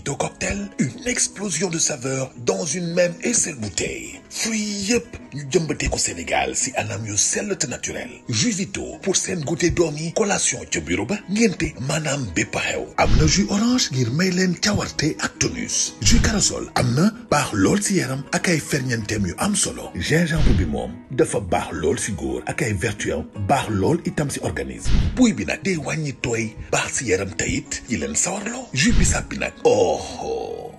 mojito cocktail, une explosion de saveurs dans une même et seule bouteille. Fruits yëpp ñu jëmbatee ko Sénégal si anam yu sell te naturel. Jus Vito pour seen goûter doom yi, collation ca bureau ba, ngénte maanaam bépp xew. Am na jus orange ngir may leen cawarte ak tonus. Jus corossol am na baax lool si yaram ak ay ferñeenteem yu am solo. Gingembre bi moom dafa baax lool si góor ak ay vertus baax lool itam si organisme. Buy bi nag day wàññi tooy baax si yaram tayit yi leen sawarloo. Jus bisaab bi nag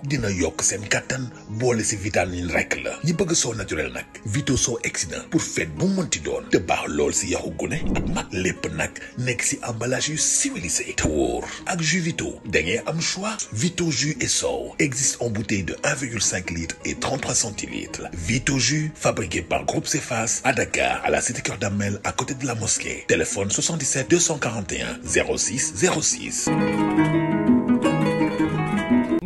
dina yokk seen kattan boole si vitamine rek la. ñi bëgg soo naturel nag Vito soo exsident pour fête bu mënti doon te baax lool si yaxu gune ak mag lépp nag nekk si emballage yu civilisé te wóor. ak jus Vito da ngeen am choix. Vito jus et sow existe en bouteille de 1,5 litres et 33 centilitres. Vito jus fabriqué par Groupe Cefas à Dakar à la cité Keur Damel à côté de la mosquée. Téléphone 77 241 06 06.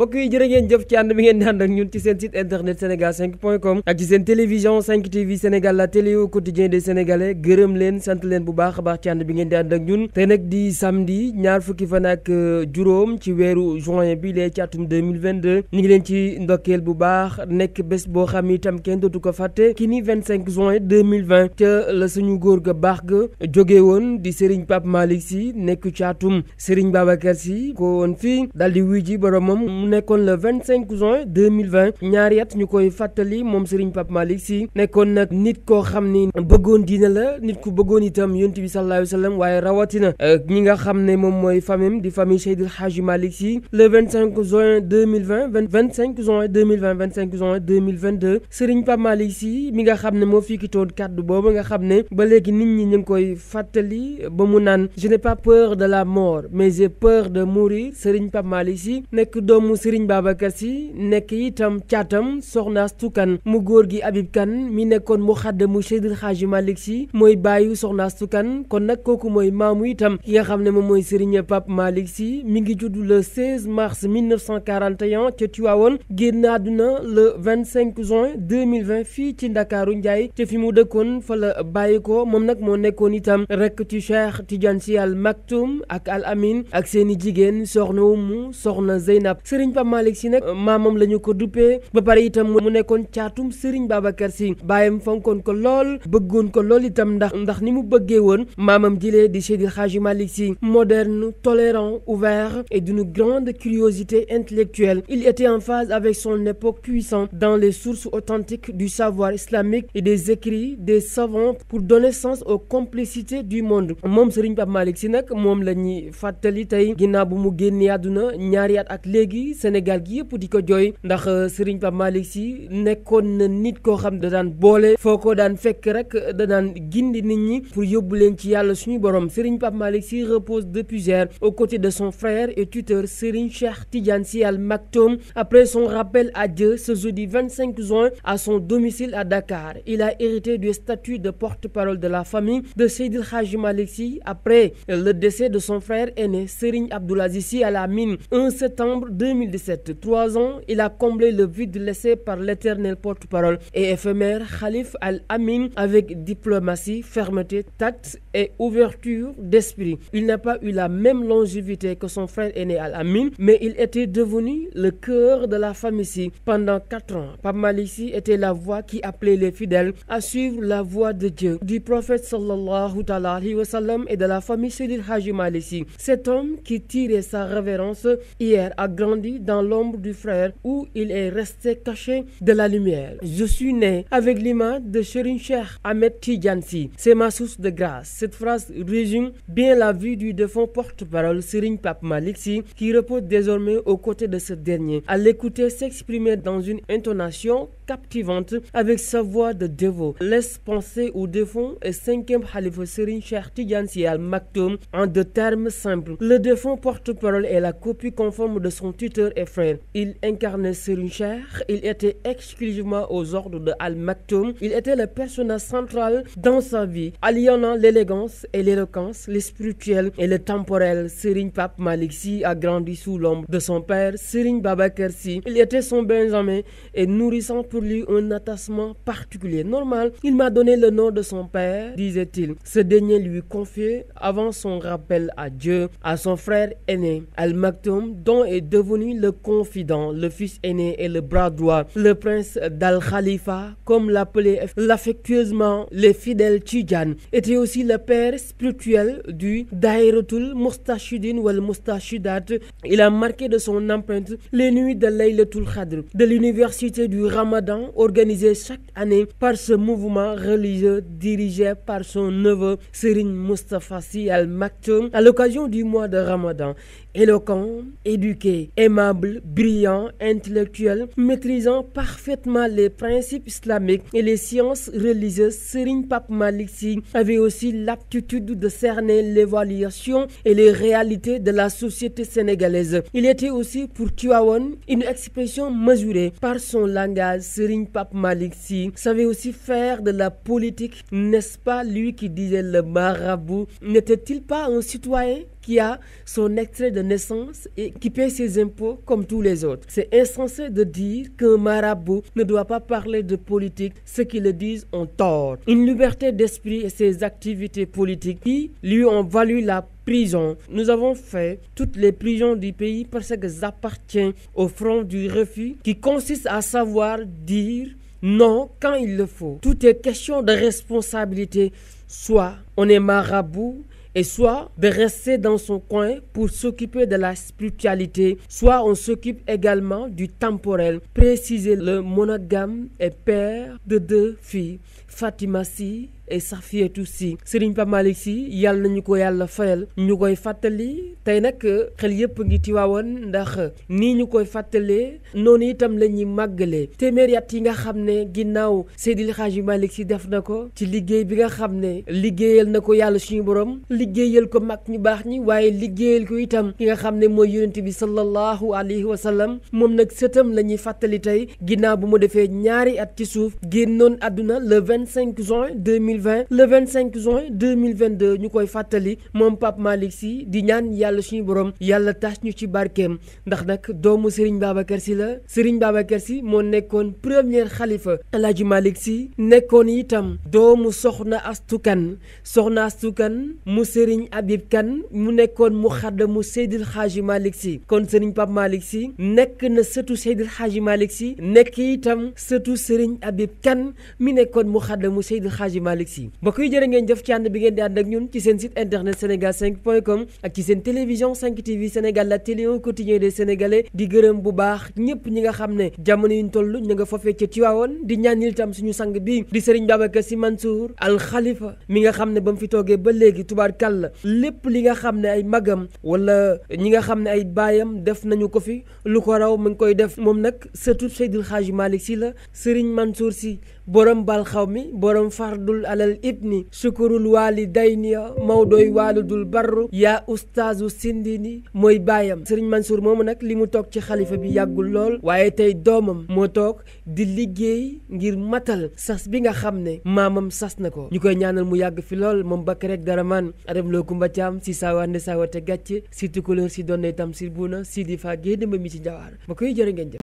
mbokk yi jërë ngeen jëf ci ànd bi ngeen di ànd ak ñun ci seen site internet sénégal5.com ak ci seen télévision 5 TV Sénégal, la télé au quotidien des Sénégalais. gërëm leen sant leen bu baax a baax ci ànd bi ngeen di ànd ak ñun te nag di samedi ñaar fukki fan ak juróom ci weeru juin bi lee ci atum 2022 ñu ngi leen ci ndokkeel bu baax nekk bés boo xam itam kenn dootu ko fàtte ki ni 25 juin 2020 ca la suñu góor ga baax ga jóge woon di Serigne Pape Malick Sy nekk ci atum Serigne Babacar Sy ko woon fii daal di wuy ji boromam nekkoon le 25 juin 2020 ñaari at ñu koy fàttali moom Serigne Pape Malick Sy nekkoon nag nit koo xam ni bëggoon diina la nit ku bëggoon itam yonent bi sallallahu alayhi wa sallam waaye rawatina ñi nga xam ne moom mooy famille di famille Seydil Hadji Malick Sy le 25 juin 2020 25 juin 2020 25 juin 2022 Serigne Pape Malick Sy mi nga xam ne moo fi kitoon kàddu boobu nga xam ne ba léegi nit ñi ñu ngi koy fàttali ba mu naan je n'ai pas peur de la mort mais j'ai peur de mourir. Serigne Pape Malick Sy nekk doomu Serigne Babacar Sy nekk itam caatam soxna Astou Kane mu góor gi Habib Kane mi nekkoon mu xaddamu Seydil Hadji Malick Sy mooy bàyyu soxna Astou Kane kon nag kooku mooy maamu itam ki nga xam ne moom mooy Serigne Pape Malick Sy mi ngi judd le 16 mars 1941 ca Tivaouane génn àdduna le 25 juin 2020 fii ci Ndakaaru Njaay te fi mu dëkkoon fa la bàyyi ko moom nag moo nekkoon itam rek ci Cheikh Tidiane Sy Al Maktoum ak Al Amin ak seeni jigéen soxna Umu soxna Zeynab. Serigne Pape Malick Sy nag maamam la ñu ko duppee ba pare itam mu nekkoon caatum Serigne Babacar Sy baayam fonkoon ko lool bëggoon ko lool itam ndax ni mu bëggee woon maamam jilee di Seydil Hadji Malick Sy moderne tolérant ouvert et d'une grande curiosité intellectuelle. Il était en phase avec son époque, puissant dans les sources authentiques du savoir islamique et des écrits des savants pour donner sens aux complexités du monde. moom Serigne Pape Malick Sy nag moom la ñuy fàttali tey ginnaaw bu mu génnee àdduna ñaari at ak léegi Sénégal gi yëpp di ko jooy ndax Serigne Pape Malick Sy nekkoon na nit koo xam da daan boole foo ko daan fekk rek da daan gindi nit ñi pour yóbbu leen ci yàlla suñu borom. Serigne Pape Malick Sy repose depuis hier aux côtés de son frère et tuteur Serigne Cheikh Tidiane Sy Al Maktoum après son rappel à Dieu ce jeudi 25 juin à son domicile à Dakar. Il a hérité du statut de porte-parole de la famille de Seydil Hadji Malick Sy après le décès de son frère aîné Serigne Abdoul Aziz Sy Al Amine 1 septembre 2017. 3 ans, il a comblé le vide laissé par l'éternel porte-parole et éphémère Khalif Al Amin avec diplomatie, fermeté, tact et ouverture d'esprit. Il n'a pas eu la même longévité que son frère aîné Al Amin, mais il était devenu le cœur de la famille Sy pendant 4 ans. Pape Malick Sy était la voix qui appelait les fidèles à suivre la voie de Dieu, du prophète sallallahu alayhi wa sallam et de la famille Seydil Hadji Malick Sy. Cet homme qui tirait sa révérence hier a grandi dans l'ombre du frère où il est resté caché de la lumière. Je suis né avec l'image de Serigne Cheikh Ahmed Tidiane Sy. C'est ma source de grâce. Cette phrase résume bien la vie du défunt porte-parole Serigne Pape Malick Sy qui repose désormais aux côtés de ce dernier. À l'écouter s'exprimer dans une intonation captivante avec sa voix de dévot, laisse penser au défunt et 5e khalife Serigne Cheikh Tidiane Sy Al Maktoum en deux termes simples. Le défunt porte-parole est la copie conforme de son tuteur et frère. Il incarnait Serigne Cheikh, il était exclusivement aux ordres de Al Maktoum. Il était le personnage central dans sa vie, alliant l'élégance et l'éloquence, le spirituel et le temporel. Serigne Pape Malick Sy a grandi sous l'ombre de son père Serigne Babacar Sy. Il était son benjamin et nourrissant pour pour lui un attachement particulier. Normal, il m'a donné le nom de son père, disait-il. Ce dernier lui confiait avant son rappel à Dieu, à son frère aîné, Al Maktoum, dont est devenu le confident, le fils aîné et le bras droit, le prince d'Al Khalifa, comme l'appelaient affectueusement les fidèles Tidjane, était aussi le père spirituel du Daïratul Moustachidine wal Moustachidat. Il a marqué de son empreinte les nuits de Laylatul Khadr de l'université du Ramadan organisée chaque année par ce mouvement religieux dirigé par son neveu Serigne Moustapha Sy Al Maktoum à l'occasion du mois de Ramadan. Éloquent, éduqué, aimable, brillant, intellectuel, maîtrisant parfaitement les principes islamiques et les sciences religieuses, Serigne Pape Malick Sy avait aussi l'aptitude de cerner l'évaluation et les réalités de la société sénégalaise. Il était aussi pour Tivaouane une expression mesurée par son langage. Serigne Pape Malick Sy savait aussi faire de la politique, n'est-ce pas lui qui disait le marabout? N'était-il pas un citoyen qui a son extrait de naissance et qui paie ses impôts comme tous les autres? C'est insensé de dire qu'un marabout ne doit pas parler de politique. Ceux qui le disent ont tort. Une liberté d'esprit et ses activités politiques qui lui ont valu la prison. Nous avons fait toutes les prisons du pays parce que j'appartiens au front du refus qui consiste à savoir dire non quand il le faut. Tout est question de responsabilité. Soit on est marabout et soit de rester dans son coin pour s'occuper de la spiritualité, soit on s'occupe également du temporel. Précisez le monogame et père de 2 filles, Fatima Sy et Safiatou Sy. Serigne Pape Malick Sy yàlla nañu ko yàlla fayal. ñu koy fàttali tey nag xel yëpp ngi Tiwaawan ndax nii ñu koy fàttalee noonu itam la ñuy màggalee téeméeri at yi nga xam ne ginnaaw Seydil Hadji Malick Sy def na ko ci liggéey bi nga xam ne liggéeyal na ko yàlla suñu borom, liggéeyal ko mag ñu baax ñi, waaye liggéeyal ko itam ki nga xam ne mooy yonent bi sallallahu alayhi wa sallam. Moom nag sëtam la ñuy fàttali tey ginnaaw bu mu defee ñaari at ci suuf génnoon àdduna le 25 juin 2020 le 25 juin 2022 ñu koy fàttali moom Pape Malick Sy di ñaan yàlla suñu borom yàlla taas ñu ci barkeem ndax nag doomu Serigne Babacar Sy la. Serigne Babacar Sy moo nekkoon premier xalifa El Hadji Malick Sy, nekkoon itam doomu Soxna Astou Kane, Soxna Astou Kane mu Serigne Habib Kane mu nekkoon mu xaddamu Seydil Hadji Malick Sy. kon Serigne Pape Malick Sy nekk na sëtu Seydil Hadji Malick Sy, nekk itam sëtu Serigne Habib Kane mi nekkoon mu xaddamu Seydil Hadji Malick Sy. mbokk yi jërë ngeen jëf ci ànd bi ngeen di ànd ak ñun ci seen site internet sénégal5.com ak ci seen télévision 5 TV Sénégal la télé au quotidien des Sénégalais. di gërëm bu baax ñëpp ñi nga xam ne jamono yuñ toll ñu nga foofee ca Tiwaawoon di ñaanil itam suñu sang bi di Serigne Babacar Sy Mansour Al Khalifa mi nga xam ne ba mu fi toogee ba léegi tubaarkàlla lépp li nga xam ne ay magam wala ñi nga xam ne ay baayam def nañu ko fi lu ko raw mu ngi koy def. moom nag surtout Seydil Hadji Malick Sy la. Serigne Mansour Sy borom bal xaw mi borom fardul alal ibni sukurul walidayni mawdoy walidul barru yaa ustaazu sindini mooy baayam. Serigne Mansour moomu nag li mu toog ci xalifa bi yàggul lool, waaye tey doomam moo toog di liggéey ngir matal sas bi nga xam ne maamam sas na ko. ñu koy ñaanal mu yàgg fi lool moom bakk rek dara man adem loo kumba caam si saawande saawate gàcce surtout couleur si doon itam si buuna si di fa génn ma mi ci njawaar ba koy jërë ngeen jëf.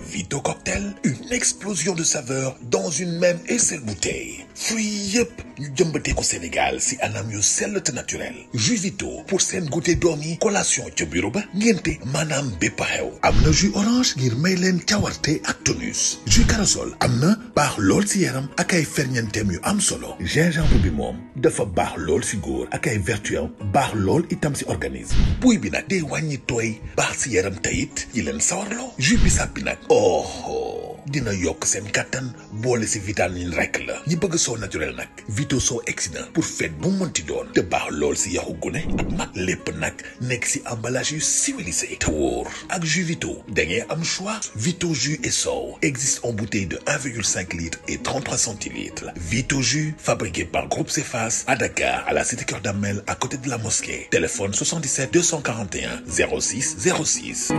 Vito Cocktail, une explosion de saveurs dans une même et seule bouteille. Fruits yëpp ñu jëmbatee ko Sénégal si anam yu sell te naturel. Jus Vito pour seen goûter doom yi, collation ca bureau ba, ngénte maanaam bépp xew. am na jus orange ngir may leen cawarte ak tonus. Jus corossol am na baax lool si yaram ak ay ferñeenteem yu am solo. Gingembre bi moom dafa baax lool si góor ak ay vertus baax lool itam si organisme. buy bi nag day wàññi tooy baax si yaram tayit yi leen sawarloo. Jus bisaab bi nag dina yokk seen kattan boole si vitamine rek la. ñi bëgg soo naturel nag Vito soo exsident pour fête bu mënti doon te baax lool si yaxu gune ak mag lépp nag nekk si emballage yu civilisé te wóor. ak jus Vito da ngeen am choix. Vito jus et sow existe en bouteille de 1,5 litres et 33 centilitres. Vito jus fabriqué par Groupe Cefas à Dakar à la cité Keur Damel à côté de la mosquée. Téléphone 77 241 06 06.